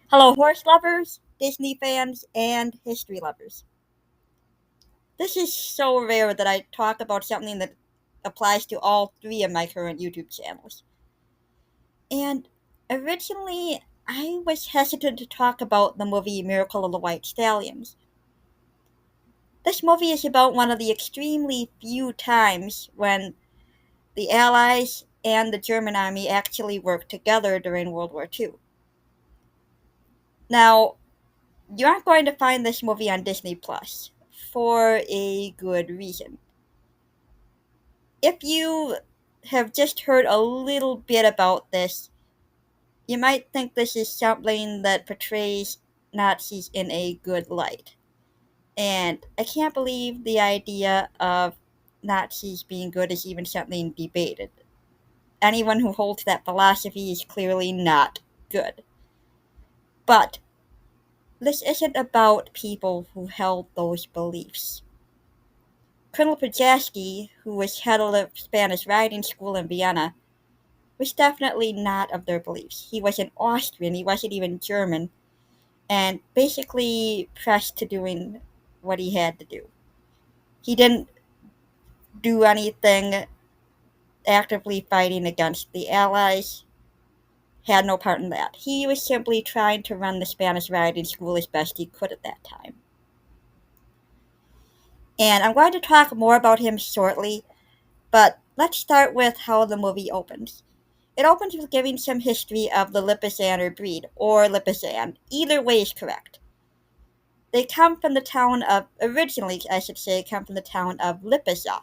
Hello, horse lovers, Disney fans, and history lovers. This is so rare that I talk about something that applies to all three of my current YouTube channels. And originally, I was hesitant to talk about the movie Miracle of the White Stallions. This movie is about one of the extremely few times when the Allies and the German army actually worked together during World War II. Now, you aren't going to find this movie on Disney Plus for a good reason. If you have just heard a little bit about this, you might think this is something that portrays Nazis in a good light. And I can't believe the idea of Nazis being good is even something debated. Anyone who holds that philosophy is clearly not good. But this isn't about people who held those beliefs. Colonel Prochaski, who was head of the Spanish riding school in Vienna, was definitely not of their beliefs. He was an Austrian, he wasn't even German, and basically pressed to doing what he had to do. He didn't do anything actively fighting against the Allies, had no part in that. He was simply trying to run the Spanish riding school as best he could at that time. And I'm going to talk more about him shortly, but let's start with how the movie opens. It opens with giving some history of the Lipizzaner breed, or Lipizzan. Either way is correct. They come from the town of, originally I should say, come from the town of Lipizzan.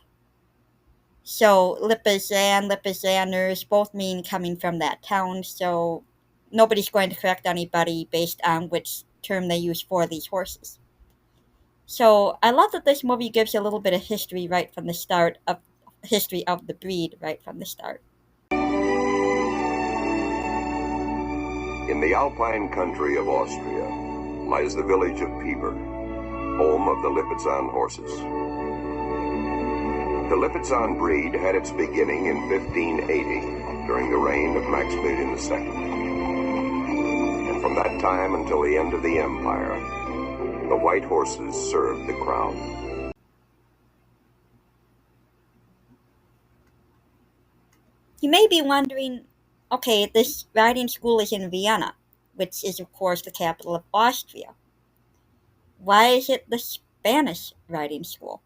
So Lipizzan, Lipizzaners both mean coming from that town, so nobody's going to correct anybody based on which term they use for these horses. So I love that this movie gives you a little bit of history right from the start of history of the breed right from the start. In the alpine country of Austria lies the village of Piber, home of the Lipizzan horses. The Lipizzan breed had its beginning in 1580 during the reign of Maximilian II. And from that time until the end of the empire, the white horses served the crown. You may be wondering, okay, this riding school is in Vienna, which is of course the capital of Austria. Why is it the Spanish riding school?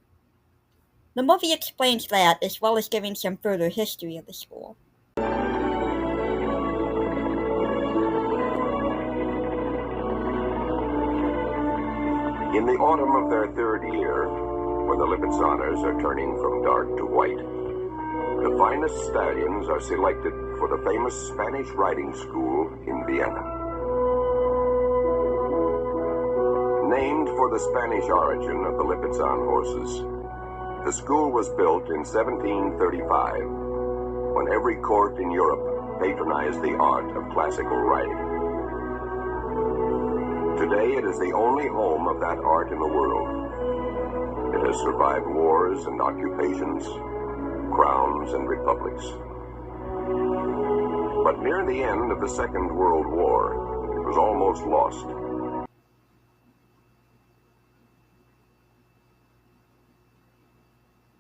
The movie explains that, as well as giving some further history of the school. In the autumn of their third year, when the Lipizzaners are turning from dark to white, the finest stallions are selected for the famous Spanish riding school in Vienna. Named for the Spanish origin of the Lipizzan horses, the school was built in 1735, when every court in Europe patronized the art of classical riding. Today, it is the only home of that art in the world. It has survived wars and occupations, crowns and republics. But near the end of the Second World War, it was almost lost.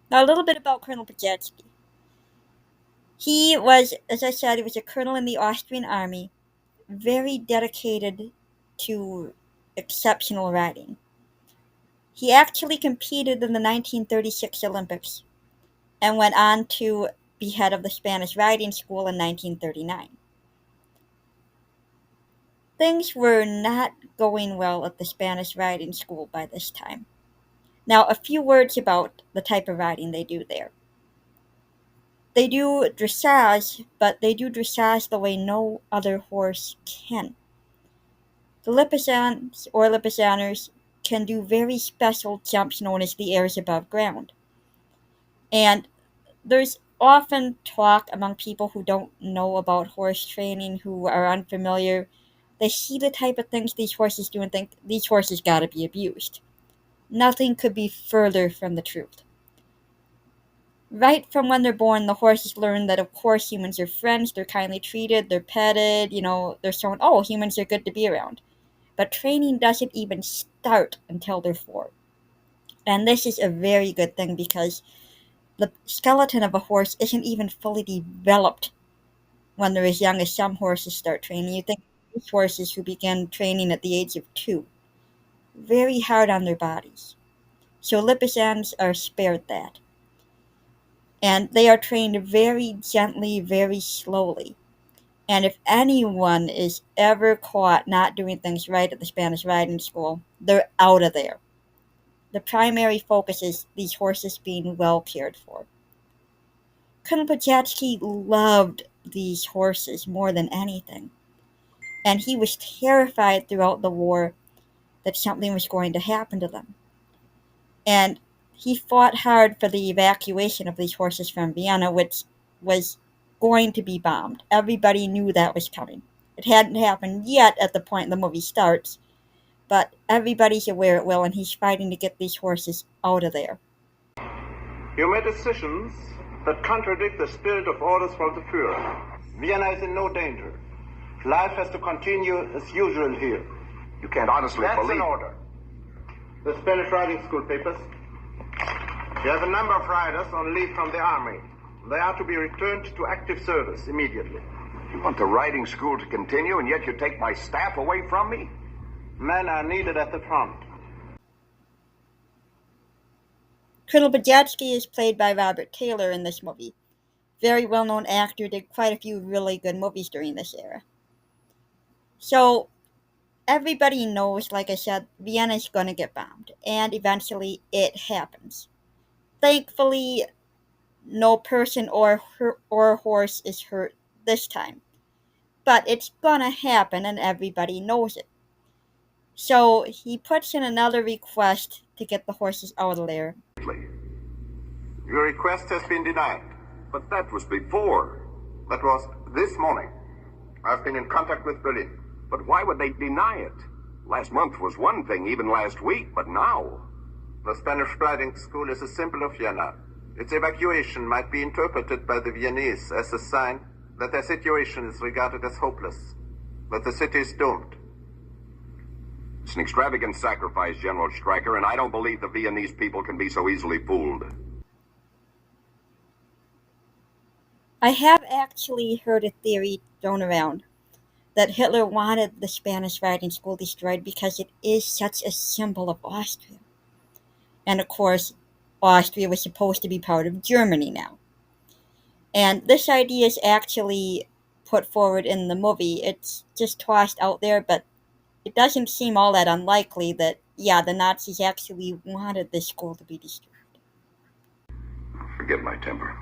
Now, a little bit about Colonel Prochaski. He was, as I said, he was a colonel in the Austrian army, very dedicated to exceptional riding. He actually competed in the 1936 Olympics and went on to be head of the Spanish riding school in 1939. Things were not going well at the Spanish riding school by this time. Now, a few words about the type of riding they do there. They do dressage, but they do dressage the way no other horse can. The Lipizzans or Lipizzaners can do very special jumps known as the airs above ground. And there's often talk among people who don't know about horse training, who are unfamiliar. They see the type of things these horses do and think these horses gotta be abused. Nothing could be further from the truth. Right from when they're born, the horses learn that, of course, humans are friends, they're kindly treated, they're petted, they're shown, oh, humans are good to be around. but training doesn't even start until they're 4. And this is a very good thing because the skeleton of a horse isn't even fully developed when they're as young as some horses start training. You think these horses who began training at the age of 2, very hard on their bodies. So Lipizzans are spared that. And they are trained very gently, very slowly. And if anyone is ever caught not doing things right at the Spanish riding school, they're out of there. The primary focus is these horses being well cared for. Colonel Pajacki loved these horses more than anything, and he was terrified throughout the war that something was going to happen to them. And he fought hard for the evacuation of these horses from Vienna, which was going to be bombed. Everybody knew that was coming. It hadn't happened yet at the point the movie starts, but everybody's aware it will, and he's fighting to get these horses out of there. You made decisions that contradict the spirit of orders from the Führer. Vienna is in no danger. Life has to continue as usual here. You can't honestly That's believe... an order. The Spanish riding school papers. You have a number of riders on leave from the army. They are to be returned to active service immediately. You want the riding school to continue, and yet you take my staff away from me? Men are needed at the front. Colonel Pajacki is played by Robert Taylor in this movie. Very well-known actor, did quite a few really good movies during this era. So, everybody knows, like I said, Vienna's gonna get bombed, and eventually it happens. Thankfully, no person or horse is hurt this time. But it's gonna happen, and everybody knows it. So, he puts in another request to get the horses out of there. Your request has been denied. But that was before. That was this morning. I've been in contact with Berlin. But why would they deny it? Last month was one thing, even last week, but now... The Spanish riding school is a symbol of Vienna. Its evacuation might be interpreted by the Viennese as a sign that their situation is regarded as hopeless, that the city is doomed. It's an extravagant sacrifice, General Stryker, and I don't believe the Viennese people can be so easily fooled. I have actually heard a theory thrown around that Hitler wanted the Spanish riding school destroyed because it is such a symbol of Austria. And of course, Austria was supposed to be part of Germany now. And this idea is actually put forward in the movie. It's just tossed out there, but it doesn't seem all that unlikely that, yeah, the Nazis actually wanted this school to be destroyed. Forget my temper.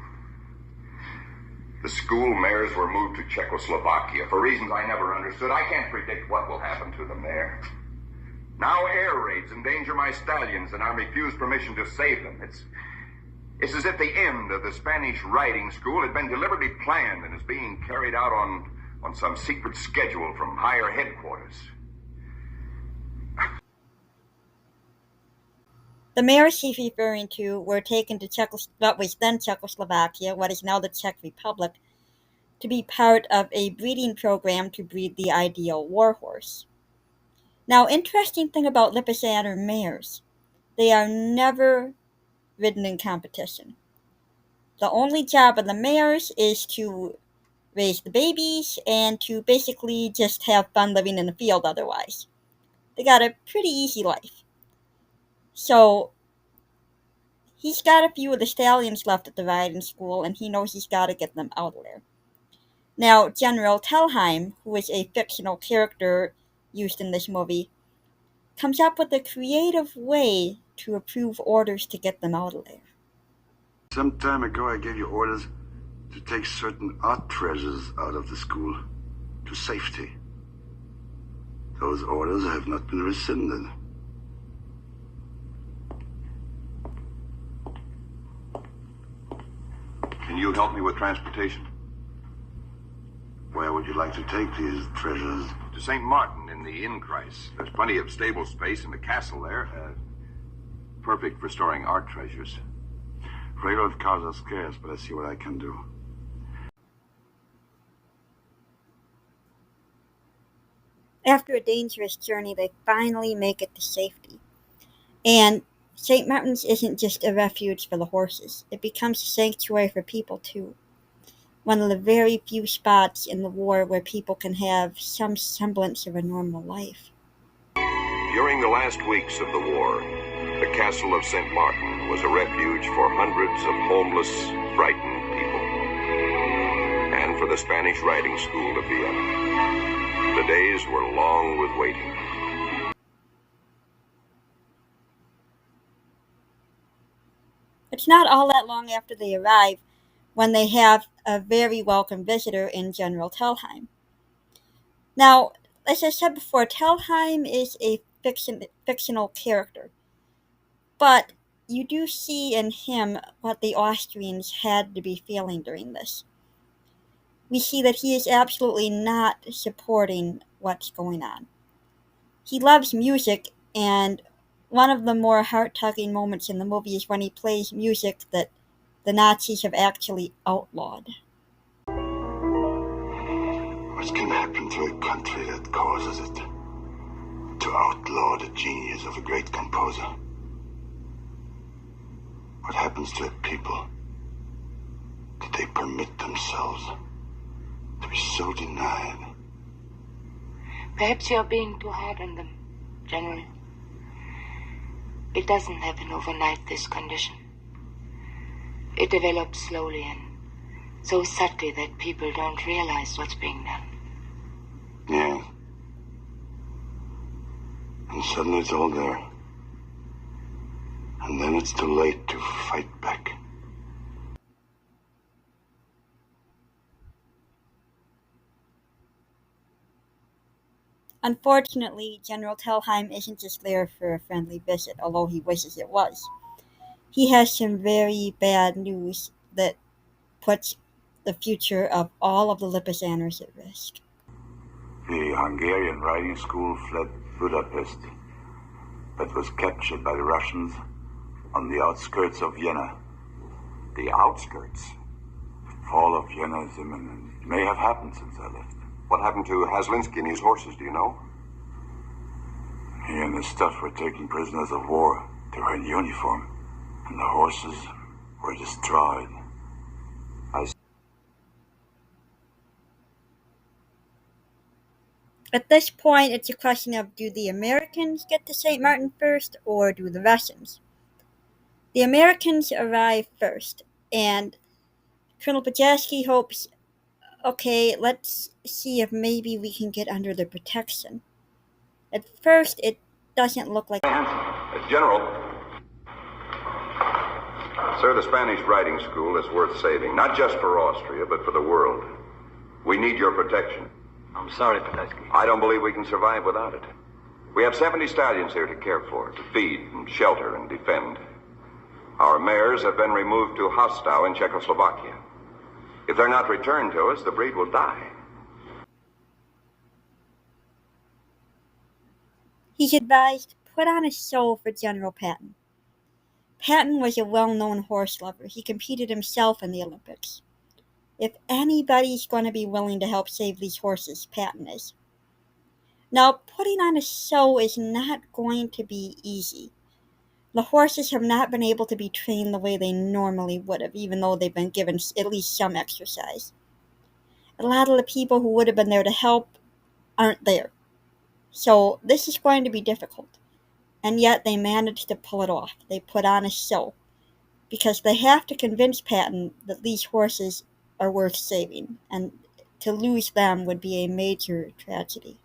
The school mayors were moved to Czechoslovakia for reasons I never understood. I can't predict what will happen to them there. Now air raids endanger my stallions, and I'm refused permission to save them. It's as if the end of the Spanish riding school had been deliberately planned and is being carried out on some secret schedule from higher headquarters. The mayors he's referring to were taken to what was then Czechoslovakia, what is now the Czech Republic, to be part of a breeding program to breed the ideal warhorse. Now, interesting thing about Lipizzan or mares, they are never ridden in competition. The only job of the mares is to raise the babies and to basically just have fun living in the field otherwise. They got a pretty easy life. So, he's got a few of the stallions left at the riding school, and he knows he's got to get them out of there. Now, General Telheim, who is a fictional character used in this movie, comes up with a creative way to approve orders to get them out of there. Some time ago, I gave you orders to take certain art treasures out of the school to safety. Those orders have not been rescinded. Can you help me with transportation? Where would you like to take these treasures? To St. Martin in the Innkreis. There's plenty of stable space in the castle there. Perfect for storing art treasures. Regular cars are scarce, but I see what I can do. After a dangerous journey, they finally make it to safety. And St. Martin's isn't just a refuge for the horses, it becomes a sanctuary for people too. One of the very few spots in the war where people can have some semblance of a normal life. During the last weeks of the war, the castle of St. Martin was a refuge for hundreds of homeless, frightened people, and for the Spanish riding school of Vienna. The days were long with waiting. It's not all that long after they arrive when they have a very welcome visitor in General Telheim. Now, as I said before, Telheim is a fictional character, but you do see in him what the Austrians had to be feeling during this. We see that he is absolutely not supporting what's going on. He loves music, and one of the more heart-tugging moments in the movie is when he plays music that the Nazis have actually outlawed. What can happen to a country that causes it to outlaw the genius of a great composer? What happens to a people that they permit themselves to be so denied? Perhaps you're being too hard on them, General. It doesn't happen overnight, this condition. It develops slowly and so subtly that people don't realize what's being done. Yeah. And suddenly it's all there. And then it's too late to fight back. Unfortunately, General Telheim isn't just there for a friendly visit, although he wishes it was. He has some very bad news that puts the future of all of the Lipizzaners at risk. The Hungarian riding school fled Budapest, but was captured by the Russians on the outskirts of Vienna. The outskirts? Fall of Vienna is imminent. It may have happened since I left. What happened to Haslinsky and his horses, do you know? He and his stuff were taken prisoners of war. They were in uniform, and the horses were destroyed. At this point, it's a question of, do the Americans get to St. Martin first, or do the Russians? The Americans arrive first, and Colonel Pajaski hopes, okay, let's see if maybe we can get under their protection. At first, it doesn't look like... General. Sir, the Spanish riding school is worth saving, not just for Austria, but for the world. We need your protection. I'm sorry, Podolsky. I don't believe we can survive without it. We have 70 stallions here to care for, to feed and shelter and defend. Our mares have been removed to Hostau in Czechoslovakia. If they're not returned to us, the breed will die. He's advised, put on a show for General Patton. Patton was a well-known horse lover. He competed himself in the Olympics. If anybody's going to be willing to help save these horses, Patton is. Now, putting on a show is not going to be easy. The horses have not been able to be trained the way they normally would have, even though they've been given at least some exercise. A lot of the people who would have been there to help aren't there. So this is going to be difficult. And yet they managed to pull it off. They put on a show. Because they have to convince Patton that these horses are worth saving, and to lose them would be a major tragedy.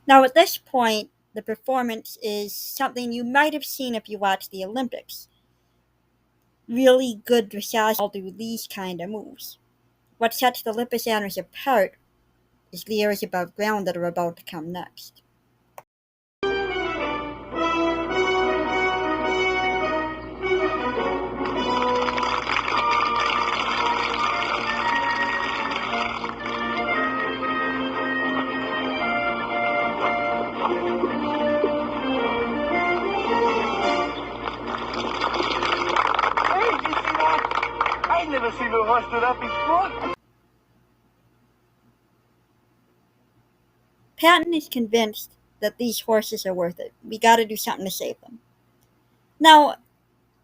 Now, at this point, the performance is something you might have seen if you watched the Olympics. really good dressage all do these kind of moves. What sets the Lipizzaners apart is the areas above ground that are about to come next. I never seen a horse do that before. Patton is convinced that these horses are worth it. We gotta do something to save them. Now,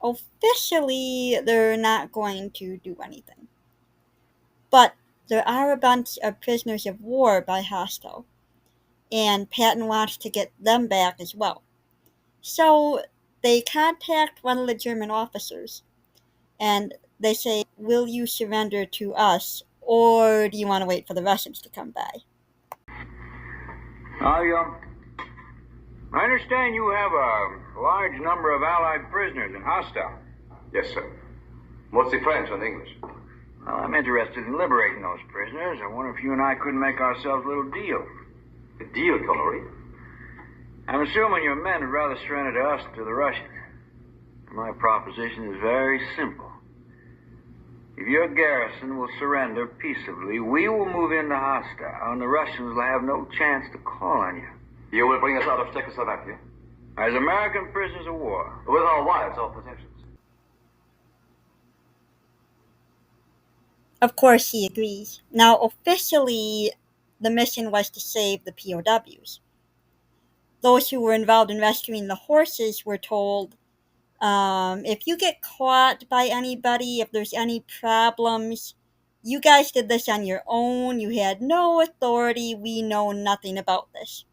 officially, they're not going to do anything. But there are a bunch of prisoners of war by Hostile, and Patton wants to get them back as well. So they contact one of the German officers, and they say, "Will you surrender to us, or do you want to wait for the Russians to come by?" I understand you have a large number of Allied prisoners in Hostile. Yes, sir. Mostly French and English. Well, I'm interested in liberating those prisoners. I wonder if you and I couldn't make ourselves a little deal. A deal, Connery? I'm assuming your men would rather surrender to us than to the Russians. My proposition is very simple. If your garrison will surrender peaceably, we will move into Hostile, and the Russians will have no chance to call on you. You will bring us out of Czechoslovakia? As American prisoners of war. With our wives, our possessions. Of course, he agrees. Now, officially, the mission was to save the POWs. Those who were involved in rescuing the horses were told, if you get caught by anybody, if there's any problems, you guys did this on your own, you had no authority, we know nothing about this.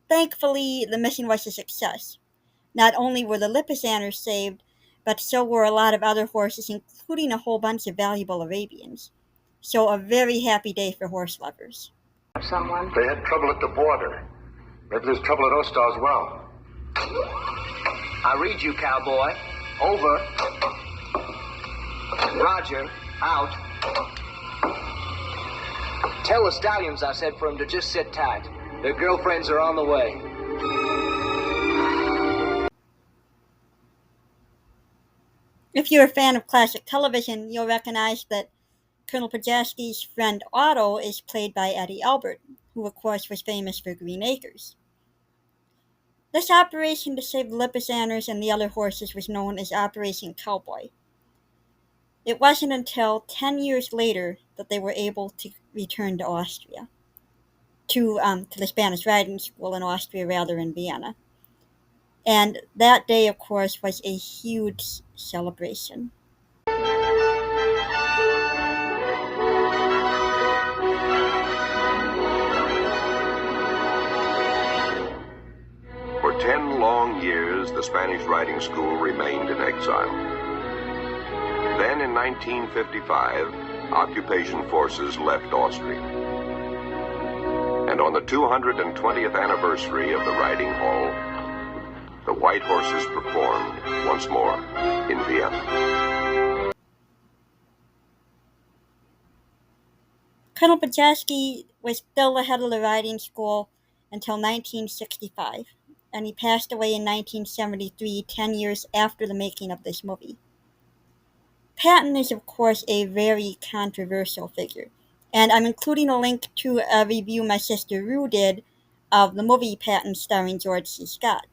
Thankfully, the mission was a success. Not only were the Lipizzaners saved, but so were a lot of other horses, including a whole bunch of valuable Arabians. So a very happy day for horse lovers. Someone? They had trouble at the border. Maybe there's trouble at Ostar as well. I read you, cowboy. Over. Roger. Out. Tell the Stallions I said for them to just sit tight. Their girlfriends are on the way. If you're a fan of classic television, you'll recognize that Colonel Podjaski's friend Otto is played by Eddie Albert, who of course was famous for Green Acres. This operation to save the Lipizzaners and the other horses was known as Operation Cowboy. It wasn't until 10 years later that they were able to return to Austria, to the Spanish riding school in Austria rather in Vienna. And that day, of course, was a huge celebration. For 10 long years, the Spanish riding school remained in exile. Then in 1955, occupation forces left Austria. And on the 220th anniversary of the riding hall, the white horses performed once more in Vienna. Colonel Podjaski was still the head of the riding school until 1965, and he passed away in 1973, 10 years after the making of this movie. Patton is, of course, a very controversial figure, and I'm including a link to a review my sister Rue did of the movie Patton starring George C. Scott.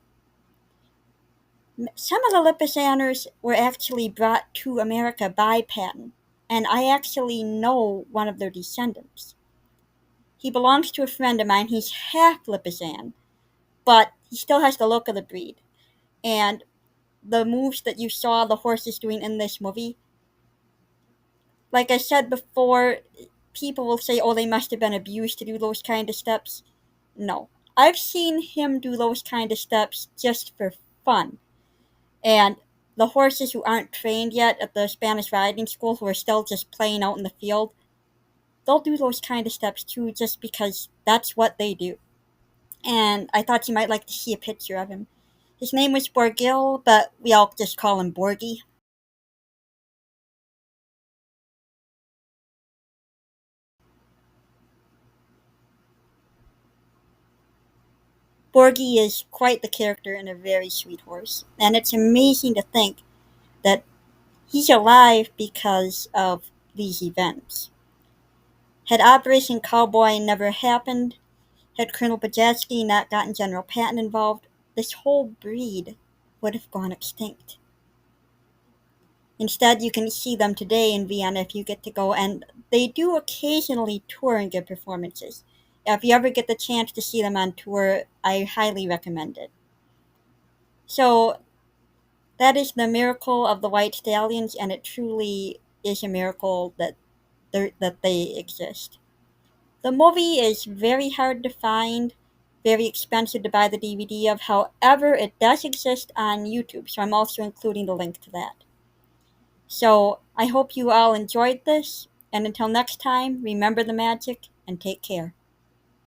Some of the Lipizzaners were actually brought to America by Patton, and I actually know one of their descendants. He belongs to a friend of mine. He's half Lipizzan, but he still has the look of the breed. And the moves that you saw the horses doing in this movie, like I said before, people will say, oh, they must have been abused to do those kind of steps. No. I've seen him do those kind of steps just for fun. And the horses who aren't trained yet at the Spanish riding school, who are still just playing out in the field, they'll do those kind of steps too, just because that's what they do. And I thought you might like to see a picture of him. His name was Borgil, but we all just call him Borgie. Borgie is quite the character and a very sweet horse, and it's amazing to think that he's alive because of these events. Had Operation Cowboy never happened, had Colonel Bajeski not gotten General Patton involved, this whole breed would have gone extinct. Instead, you can see them today in Vienna if you get to go, and they do occasionally tour and give performances. If you ever get the chance to see them on tour, I highly recommend it. So, that is the miracle of the White Stallions, and it truly is a miracle that they exist. The movie is very hard to find, very expensive to buy the DVD of. However, it does exist on YouTube, so I'm also including the link to that. So I hope you all enjoyed this, and until next time, remember the magic and take care.